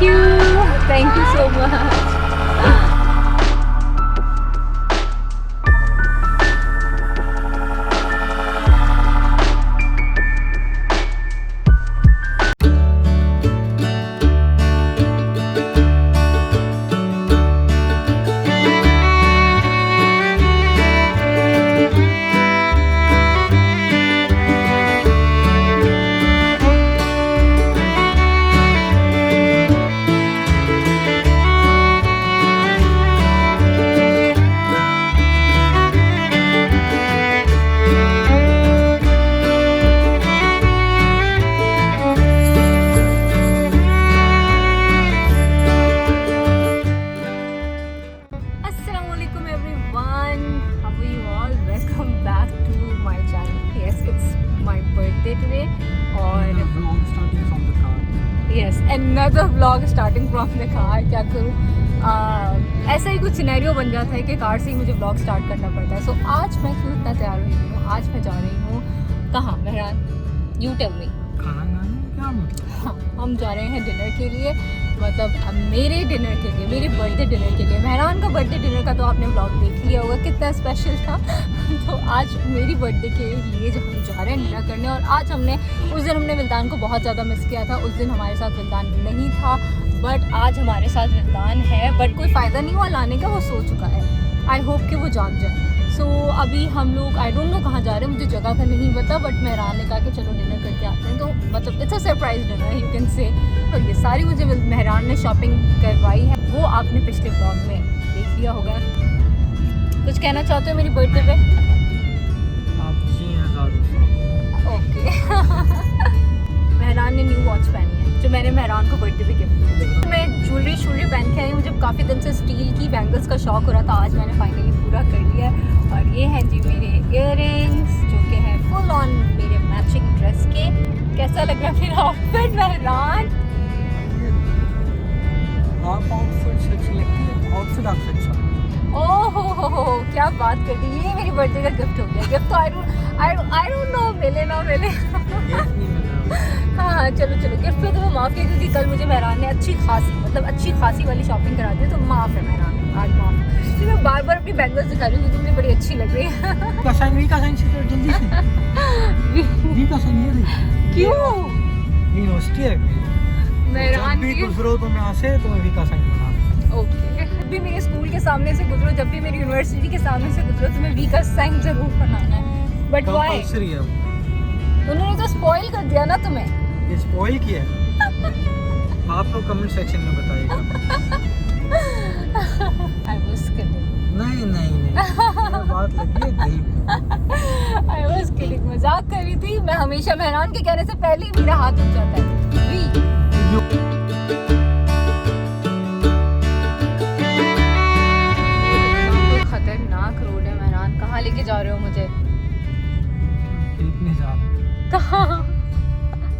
you. Thank you so much. Assalamualaikum everyone. How are you all? Welcome back to my channel. Yes, it's my birthday today. और vlog starting from the car. yes, another vlog starting from the car. क्या करूँ? ऐसा ही कुछ scenario बन जाता है कि car से ही मुझे vlog स्टार्ट करना पड़ता है. So आज मैं क्यों इतना तैयार हुई हूँ? आज मैं जा रही हूँ कहाँ? Mehran, you tell me. खाना खाने क्या मतलब? हाँ, हम जा रहे हैं डिनर के लिए. मतलब अब मेरे डिनर के लिए, मेरे बर्थडे डिनर के लिए. मेहरान का बर्थडे डिनर का तो आपने व्लॉग देख लिया होगा कितना स्पेशल था. तो आज मेरी बर्थडे के लिए जो हम जा रहे हैं डिनर करने. और आज उस दिन हमने विल्दान को बहुत ज़्यादा मिस किया था. उस दिन हमारे साथ विल्दान नहीं था, बट आज हमारे साथ विल्दान है. बट कोई फ़ायदा नहीं हुआ लाने का, वो सो चुका है. आई होप कि वो जाग जाए. सो अभी हम लोग आई डोंट नो कहाँ जा रहे हैं, मुझे जगह का नहीं पता. बट मेहरान ने कहा कि चलो डिनर करके आते हैं. तो मतलब it's a surprise dinner you can say. और ये सारी मुझे मेहरान ने शॉपिंग करवाई है, वो आपने पिछले ब्लॉग में देख लिया होगा. कुछ कहना चाहते हो मेरी बर्थडे पे? आप जी हैं ओके. मेहरान ने न्यू वॉच पहनी है जो मैंने मेहरान को बर्थडे पे गिफ्ट की. मैं ज्वेलरी पहन के आई हूँ. मुझे काफ़ी दिन से स्टील की बैंगल्स का शौक हो रहा था. आज मैंने फाइनली पूरा कर लिया. और ये हैं जी मेरे इयररिंग्स जो कि हैं फुल ऑन मेरे मैचिंग ड्रेस के. कैसा लग रहा है मेरा आउटफिट मेहरान? आप आउटफिट से अच्छी लगती है. आउटफिट आपसे अच्छा. ओहो क्या बात कर दी. ये मेरी बर्थडे का गिफ्ट हो गया. गिफ्ट तो आई डोंट नो मिले ना मिले. गिफ्ट नहीं मिल रहा. हाँ चलो गिफ्ट पे तो वो माफ़ है क्योंकि कल मुझे मेहरान ने अच्छी खासी वाली शॉपिंग करा दी. तो माफ़ है मेहरान, आज माफ़. तो मैं बार अपनी बैंगल्स दिखा रही हूँ क्योंकि मुझे बड़ी अच्छी लग रही है. का साइन से जल्दी से. वी का साइन ये देखिए. क्यों? यूनिवर्सिटी है. मेहरान जब भी की गुजरो तो यहाँ से तो वी का साइन बना. ओके. जब भी मेरे स्कूल के सामने से गुजरो, जब भी मेरी यूनिवर्सिटी के सामने से गुजरो तो मैं वी का साइन जरूर बनाना है. But why? कंपल्सरी है. उन्होंने तो स्पॉइल कर दिया ना तुम्हें. ये स्पॉइल किया है. आप लोग कमेंट सेक्शन में बताइएगा. I was kidding. नहीं बात लगी है दिल. आई वाज किडिंग, मजाक कर रही थी. मैं हमेशा मेहरान के कहने से पहले ही मेरा हाथ उठ जाता है. खतरनाक रोड है मेहरान. कहाँ लेके जा रहे हो मुझे? देखने जा रहा हूँ. कहाँ?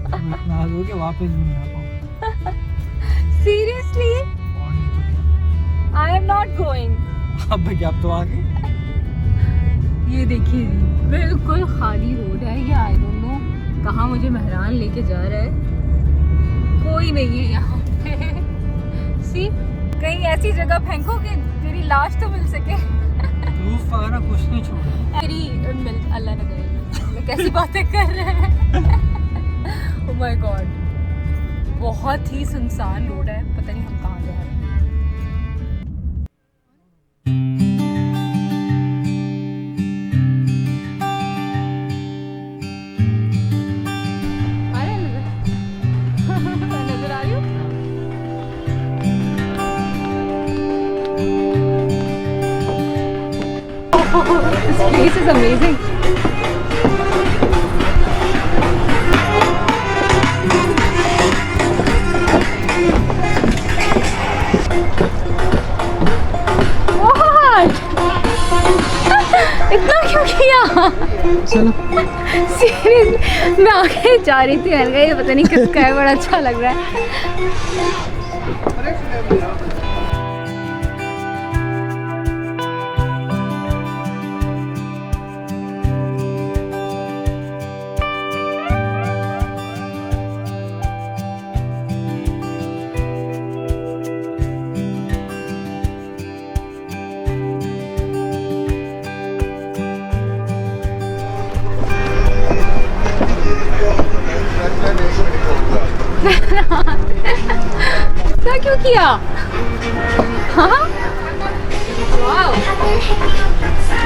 इतना हो के वापस भी नहीं आ पाऊँ. सीरियसली? और नहीं तो क्या. I am not going. अब क्या तो आगे. ये देखिए बिल्कुल खाली रोड है. ये आई डोंट नो कहाँ मुझे मेहरान लेके जा रहा है. कोई नहीं है यहाँ पे. सी कहीं ऐसी जगह फेंको कि तेरी लाश तो मिल सके. प्रूफ वगैरह कुछ नहीं छोड़ा. तेरी अल्लाह न करे. कैसी बातें कर रहे हैं. ओह माय गॉड, बहुत ही सुनसान रोड है. पता नहीं हम कहाँ जा रहे हैं. नजर आ रही हूँ. This place is amazing. What? इतना क्यों किया? चलो. सीरियस मैं आगे जा रही थी. मैंने कहा ये पता नहीं किसका है, बड़ा अच्छा लग रहा है. इतना क्यों किया? हाँ, wow,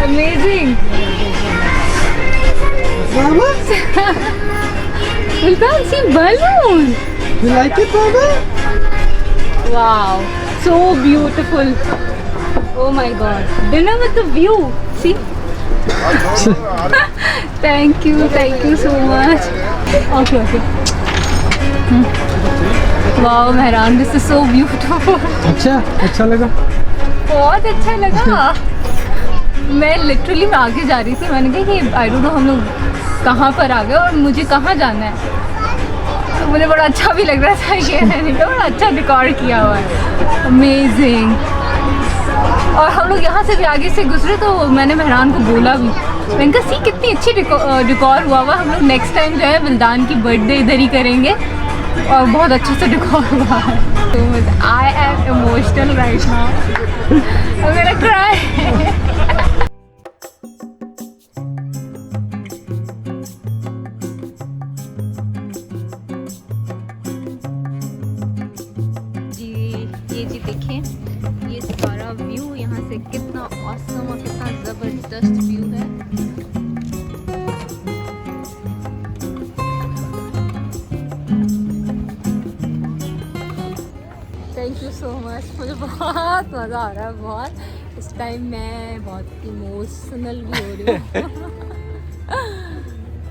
amazing. Sultan, see balloon. You like it, Baba? Wow, so beautiful. Oh my God, dinner with the view. See. Thank you so much. Okay. Wow, Mehran, this is so beautiful. अच्छा लगा? बहुत अच्छा लगा। मैं literally मैं आगे जा रही थी, मैंने कहा कि आई डोंट नो हम लोग कहाँ पर आ गए और मुझे कहाँ जाना है। तो मुझे बड़ा अच्छा भी लग रहा था कि मैंने कहा बड़ा अच्छा रिकॉर्ड किया हुआ है, अमेजिंग। और हम लोग यहाँ से भी आगे से गुजरे तो मैंने मेहरान को बोला भी, मैंने कहा सी कितनी अच्छी डिकॉर हुआ हुआ, हम लोग नेक्स्ट टाइम जो है विल्दान की बर्थडे इधर ही करेंगे और बहुत अच्छे से डिकॉर हुआ है। तो I am emotional right now, I'm gonna cry. ये जी देखें, ये सारा व्यू यहाँ से कितना ऑसम और कितना ज़बरदस्त व्यू है। थैंक यू सो मच, मुझे बहुत मज़ा आ रहा है बहुत। इस टाइम मैं बहुत इमोशनल भी हो रही हूँ।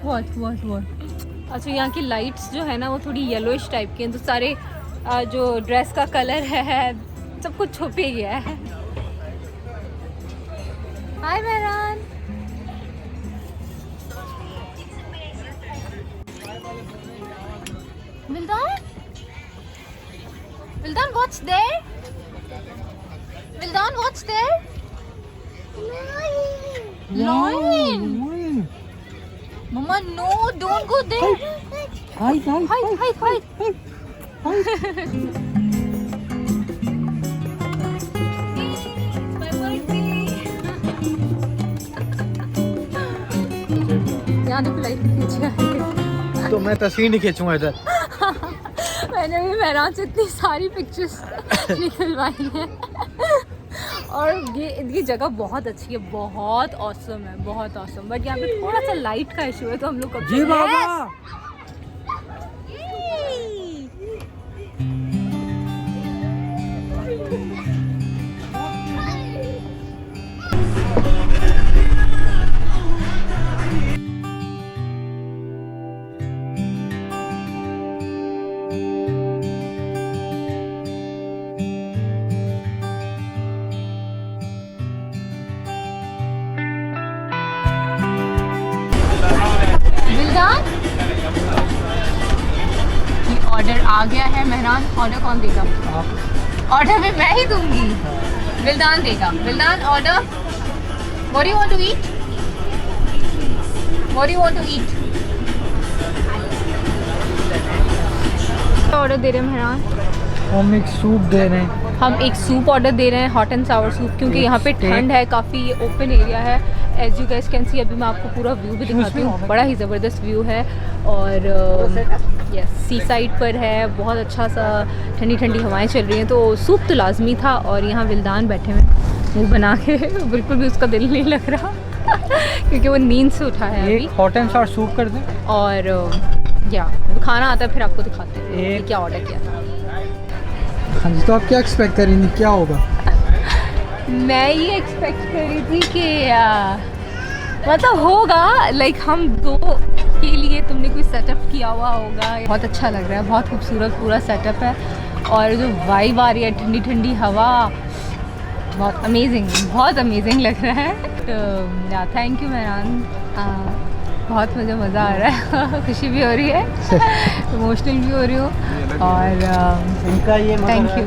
बहुत। अच्छा, यहाँ की लाइट्स जो है ना वो थोड़ी येलोइश टाइप की हैं, तो सारे जो ड्रेस का कलर है सब कुछ छुप ही गया है। हाय Mehran, Vildan, what's there? Vildan, what's there? Lion. Mama, no, don't go there. Hide. यहाँ देखो लाइट खींचा है। तो मैं तस्वीर नहीं खींचूंगा इधर। मैंने भी मेहरान से इतनी सारी पिक्चर्स निकलवाई हैं और ये जगह बहुत अच्छी है, बहुत ऑसम है, बहुत ऑसम। बट यहाँ पे थोड़ा सा लाइट का इशू है, तो हम लोग कब जी बाबा ऑर्डर आ गया है। मेहरान, ऑर्डर कौन देगा? ऑर्डर भी मैं ही दूंगी, विल्दान देगा। विल्दान, order. What do you want to eat? What do you want to eat? Order दे रहे हैं मेहरान। हम एक सूप दे रहे हैं। हम एक सूप ऑर्डर दे रहे हैं, हॉट एंड सावर सूप, क्योंकि यहाँ पे ठंड है, काफ़ी ओपन एरिया है। As you guys can see, अभी मैं आपको पूरा व्यू भी दिखाती हूँ, बड़ा ही ज़बरदस्त व्यू है। और यस, सी साइड पर है, बहुत अच्छा सा ठंडी ठंडी हवाएं चल रही हैं, तो सूप तो लाजमी था। और यहाँ विल्दान बैठे हुए मुँह बना के, बिल्कुल भी उसका दिल नहीं लग रहा क्योंकि वो नींद से उठा है अभी। हॉट एंड सावर सूप कर दें। और या खाना आता है फिर आपको दिखाते हैं क्या ऑर्डर किया था। हाँ जी, तो आप क्या एक्सपेक्ट कर रही थी, क्या होगा? मैं ये एक्सपेक्ट कर रही थी कि मतलब होगा, लाइक हम दो के लिए तुमने कोई सेटअप किया हुआ होगा। बहुत अच्छा लग रहा है, बहुत खूबसूरत पूरा सेटअप है। और जो वाइब आ रही है, ठंडी ठंडी हवा, बहुत अमेजिंग लग रहा है। तो या थैंक यू मेहरान, बहुत मुझे मज़ा आ रहा है, खुशी भी हो रही है, इमोशनल भी हो रही हूँ। और थैंक यू।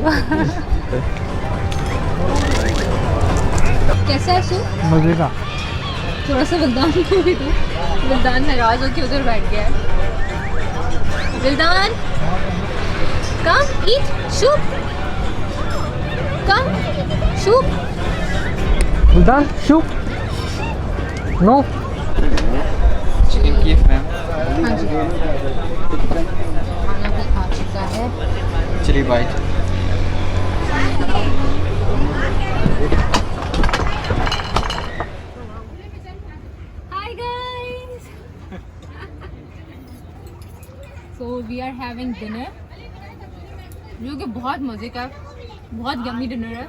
कैसा है सूप? मज़े का। थोड़ा सा विल्दान को भी दो, विल्दान नाराज होकर उधर बैठ गया है। विल्दान, कम ईट सूप, कम सूप। विल्दान, सूप। नो। हाँ जी, खाना भी आ चुका Happy bite. Hi guys. So we are having dinner, जो कि बहुत मज़े का, बहुत यम्मी डिनर है।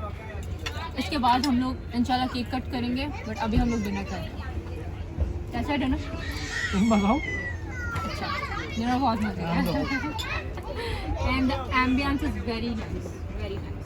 इसके बाद हम लोग इंशाल्लाह केक कट करेंगे, बट अभी हम लोग डिनर करेंगे। कैसा है डिनर? तुम बताओ। अच्छा, डिनर बहुत मज़े का है। And the ambience is very nice, very nice.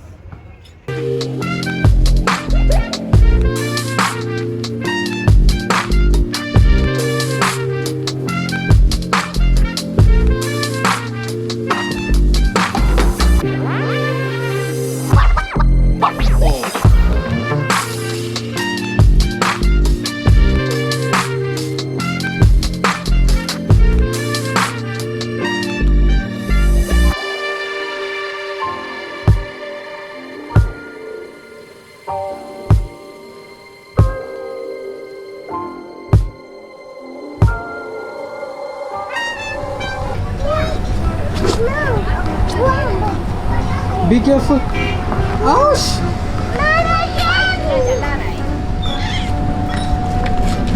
Be careful. Ouch!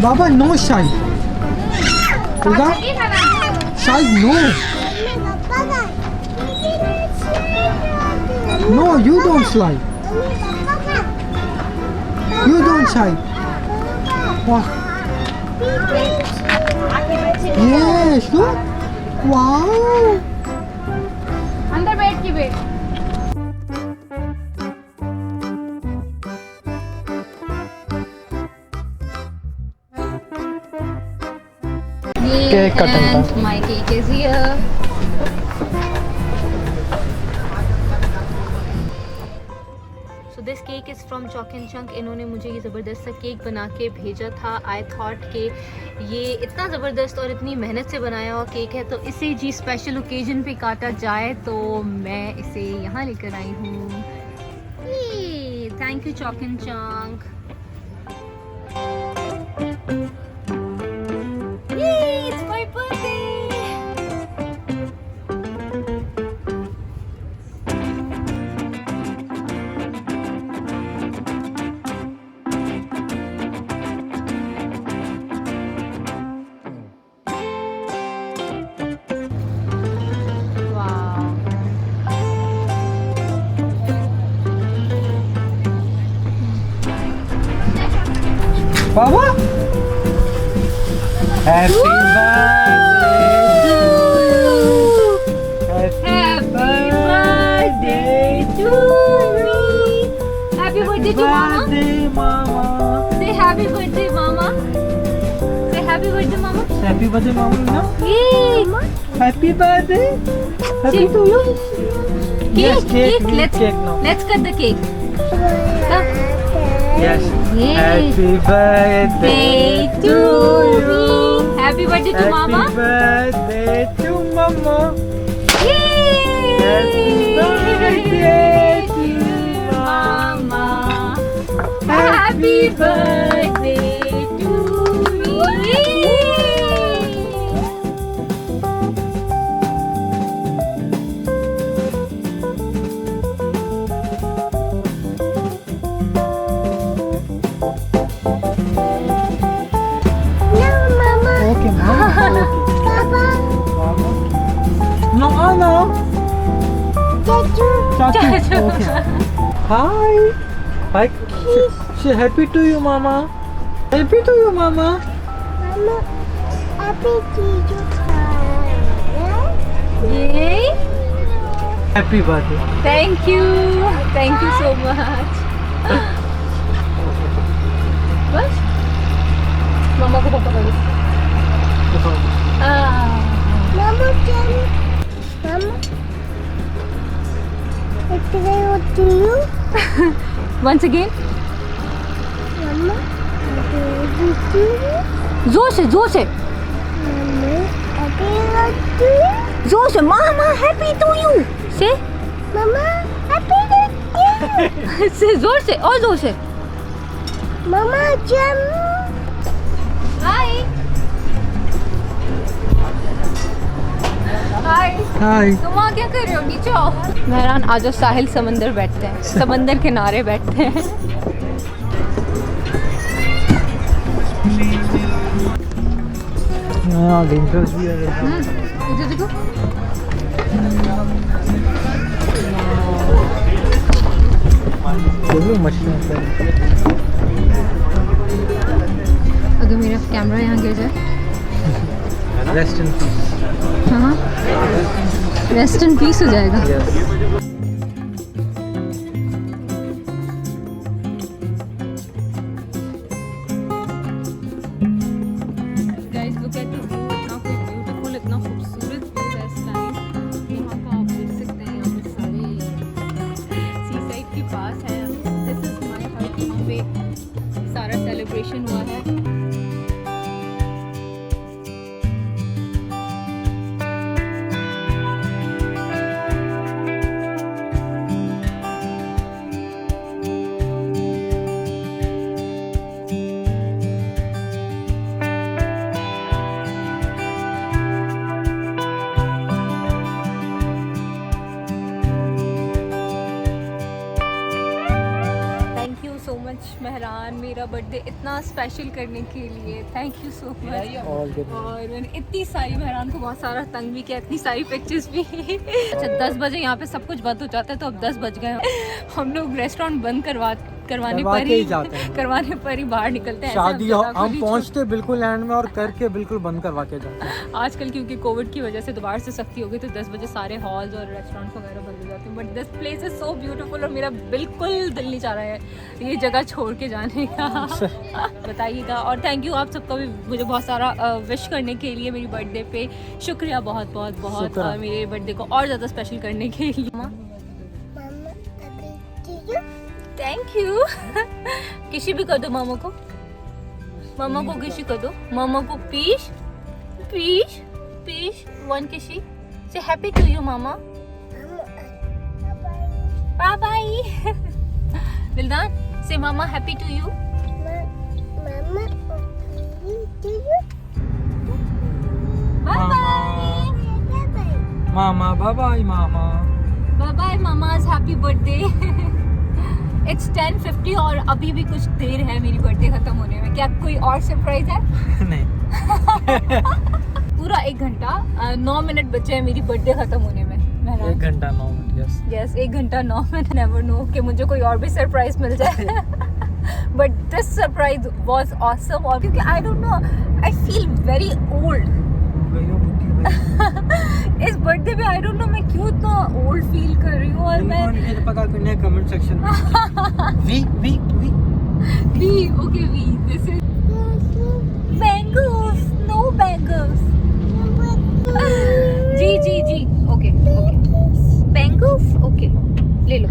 Baba, no shy. Uga? Shy, no. No, you don't slide. You don't shy. What? Yes, look. Wow. अंदर बैठ के बैठ। Cake cutting And time. my cake is here. So this cake is from Chalk and Chunk. इन्होंने मुझे ये ज़बरदस्त सा cake बना के भेजा था। आई थॉट कि ये इतना ज़बरदस्त और इतनी मेहनत से बनाया हुआ केक है, तो इसे जी स्पेशल ओकेजन पे काटा जाए, तो मैं इसे यहाँ लेकर आई हूँ। Thank you Chalk and Chunk। It's my birthday! Wow. Baba? Happy birthday to you. Happy birthday to me. Happy birthday to Mama. birthday, Mama. Say happy birthday, Mama. Say happy birthday, Mama. Happy birthday, Mama. Yay! Happy birthday. Happy to you. Yes, cake. We Let's eat cake now. let's cut the cake. Come. Yes. Yay. Happy birthday Birthday to me. Happy birthday to Mama. Happy birthday to Mama. Yay! Happy birthday to Mama. Happy birthday to me. Okay, Mama. Mama. No, no. Chachu. Okay. Hi. Hi. Say happy to you, Mama. Happy to you, Mama. Yay! Happy birthday. Thank you so much. बस मामा को पापा का once again. जोर से जोर से mama happy to you से Mama, happy birthday. से जोर से और जोर से Mama, jump. हाय हाय हाय। तुम वहाँ क्या कर रहे हो? नीचे आओ। मेहरान आज साहिल समंदर बैठते हैं, समंदर किनारे बैठते हैं। हाँ डेंजरस भी है। इधर देखो। देखो मछलियाँ। अगर मेरा कैमरा यहाँ गिर जाए। Rest in peace. हाँ रेस्ट इन पीस हो जाएगा। Guys, look at the view, इतना beautiful, इतना खूबसूरत view है इस time। यहाँ का आप देख सकते हैं, यहाँ पे सारे seaside के पास है। This is my hut, यहाँ पे सारा celebration हुआ है। Thank you so much Mehran, मेरा बर्थडे इतना स्पेशल करने के लिए थैंक यू सो मच। और मैंने इतनी सारी मेहरान को बहुत सारा तंग भी किया, इतनी सारी पिक्चर्स भी। अच्छा 10 बजे यहाँ पे सब कुछ बंद हो जाता है, तो अब 10 बज गए। हम लोग रेस्टोरेंट बंद करवाने पर ही बाहर निकलते हैं। शादी हम पहुँचते बिल्कुल एंड में और करके बिल्कुल बंद करवा के जाते हैं। आजकल क्योंकि कोविड की वजह से दोबारा से सख्ती हो गई, तो 10 बजे सारे हॉल्स और रेस्टोरेंट्स वगैरह बंद हो जाते हैं। But this place is so beautiful और मेरा बिल्कुल दिल नहीं चाह रहा है ये जगह छोड़ के जाने का। बताइएगा। और थैंक यू आप सबका भी मुझे बहुत सारा विश करने के लिए मेरी बर्थडे पे। शुक्रिया बहुत बहुत बहुत, और मेरे बर्थडे को और ज़्यादा स्पेशल करने के लिए। Thank you. किसी भी कर दो मामा को, मामा को किसी कर दो, मामा को पीश पीश पीश। वन किसी से happy to you mama. Bye bye. दिलदान से mama happy to you. Bye bye mama. Bye bye mama. Bye bye mama's happy birthday. It's 10:50 और अभी भी कुछ देर है मेरी बर्थडे खत्म होने में। क्या कोई और सरप्राइज है? नहीं। पूरा 1 घंटा 9 मिनट बचे हैं मेरी बर्थडे खत्म होने में। 1 घंटा 9 मिनट। यस यस 1 घंटा 9 मिनट। नेवर नो कि मुझे कोई और भी सरप्राइज मिल जाए। But this surprise was awesome. और क्योंकि I don't know, I feel very old इस बर्थडे पे। आई डोंट नो मैं क्यों इतना ओल्ड फील कर रही हूँ। और मैं मुझे तो पता करना है कमेंट सेक्शन में। We okay we this is bangles. No bangles. जी ओके बैंगल्स ओके ले लो।